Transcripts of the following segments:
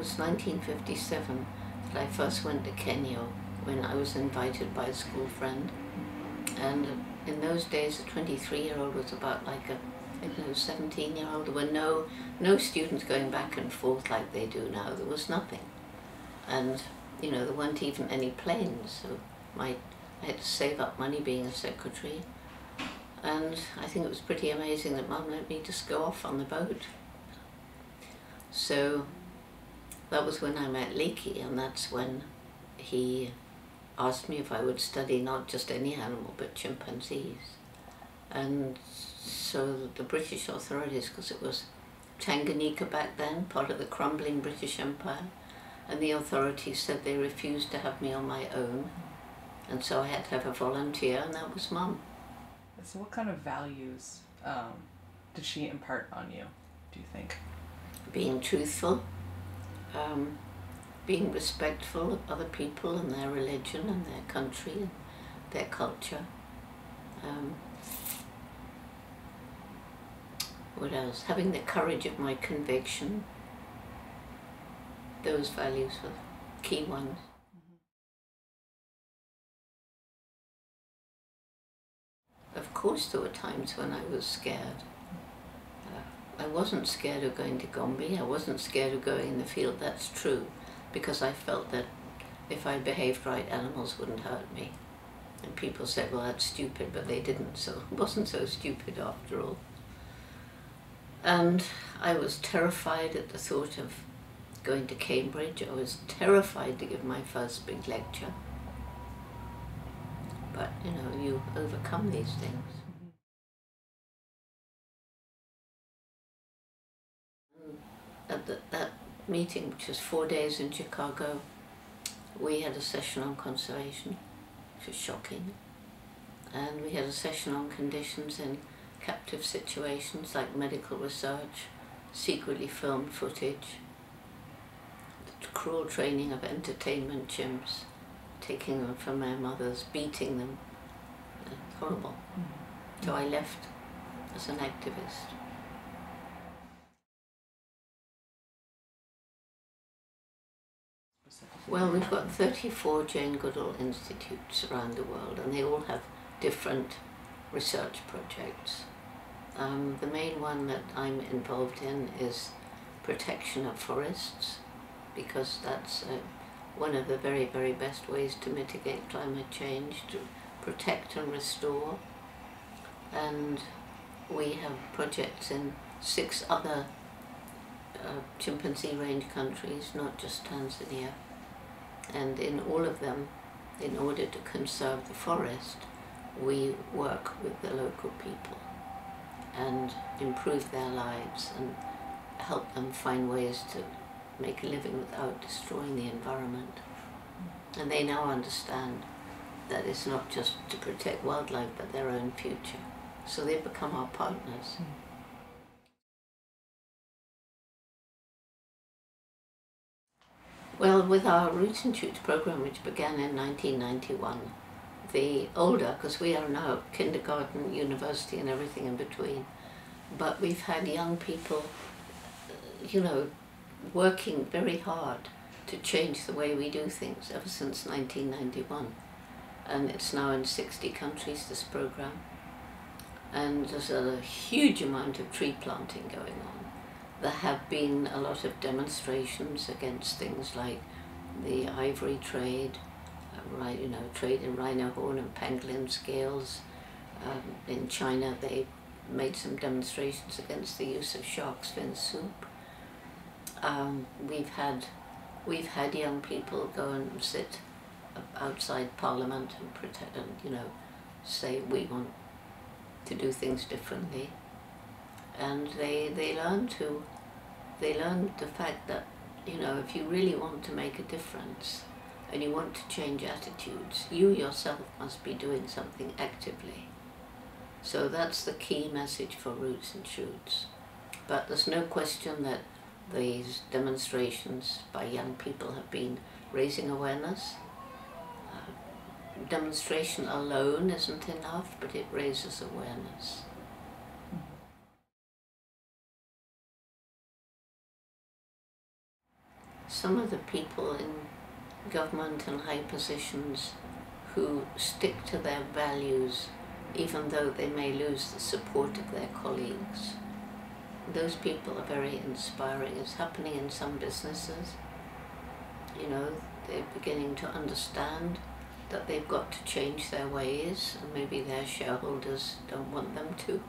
was 1957 that I first went to Kenya when I was invited by a school friend. And in those days, a 23-year-old was about like a 17-year-old. There were no students going back and forth like they do now. There was nothing. And, there weren't even any planes. So I had to save up money being a secretary. And I think it was pretty amazing that Mum let me just go off on the boat. So that was when I met Leakey, and that's when he asked me if I would study not just any animal but chimpanzees. And so the British authorities, because it was Tanganyika back then, part of the crumbling British Empire, and the authorities said they refused to have me on my own, and so I had to have a volunteer, and that was Mum. So what kind of values did she impart on you, do you think? Being truthful, being respectful of other people and their religion and their country and their culture. What else? Having the courage of my conviction. Those values were key ones. Of course there were times when I was scared. I wasn't scared of going to Gombe, I wasn't scared of going in the field, that's true, because I felt that if I behaved right, animals wouldn't hurt me. And people said, well, that's stupid, but they didn't, so it wasn't so stupid after all. And I was terrified at the thought of going to Cambridge. I was terrified to give my first big lecture. But, you overcome these things. At that meeting, which was 4 days in Chicago, we had a session on conservation, which was shocking. And we had a session on conditions in captive situations like medical research, secretly filmed footage, the cruel training of entertainment chimps, taking them from their mothers, beating them. Horrible. So I left as an activist. Well, we've got 34 Jane Goodall institutes around the world, and they all have different research projects. The main one that I'm involved in is protection of forests, because that's one of the very, very best ways to mitigate climate change, to protect and restore. And we have projects in 6 other chimpanzee range countries, not just Tanzania. And in all of them, in order to conserve the forest, we work with the local people and improve their lives and help them find ways to make a living without destroying the environment. And they now understand that it's not just to protect wildlife but their own future. So they've become our partners. Well, with our Roots and Shoots program, which began in 1991, the older, because we are now kindergarten, university and everything in between, but we've had young people, working very hard to change the way we do things ever since 1991. And it's now in 60 countries, this program. And there's a huge amount of tree planting going on. There have been a lot of demonstrations against things like the ivory trade, trade in rhino horn and pangolin scales. In China, they made some demonstrations against the use of shark's fin soup. We've had young people go and sit outside Parliament and protest, and say we want to do things differently. And they learn the fact that if you really want to make a difference and you want to change attitudes, you yourself must be doing something actively. So that's the key message for Roots and Shoots. But there's no question that these demonstrations by young people have been raising awareness. Demonstration alone isn't enough, but it raises awareness. some of the people in government and high positions who stick to their values even though they may lose the support of their colleagues. Those people are very inspiring. It's happening in some businesses. You know, they're beginning to understand that they've got to change their ways, and maybe their shareholders don't want them to.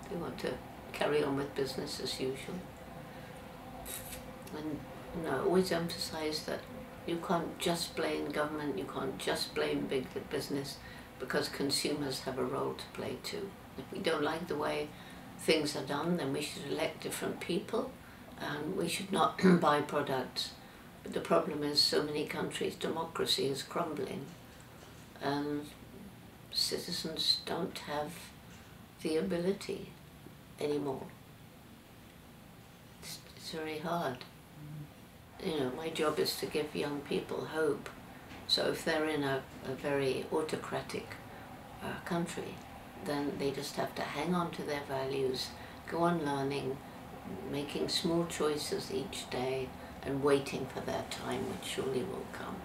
They want to carry on with business as usual. And I always emphasize that you can't just blame government, you can't just blame big business, because consumers have a role to play too. If we don't like the way things are done, then we should elect different people, and we should not buy products. But the problem is, so many countries, democracy is crumbling, and citizens don't have the ability anymore. It's very hard. You know, my job is to give young people hope. So if they're in a very autocratic country, then they just have to hang on to their values, go on learning, making small choices each day, and waiting for their time, which surely will come.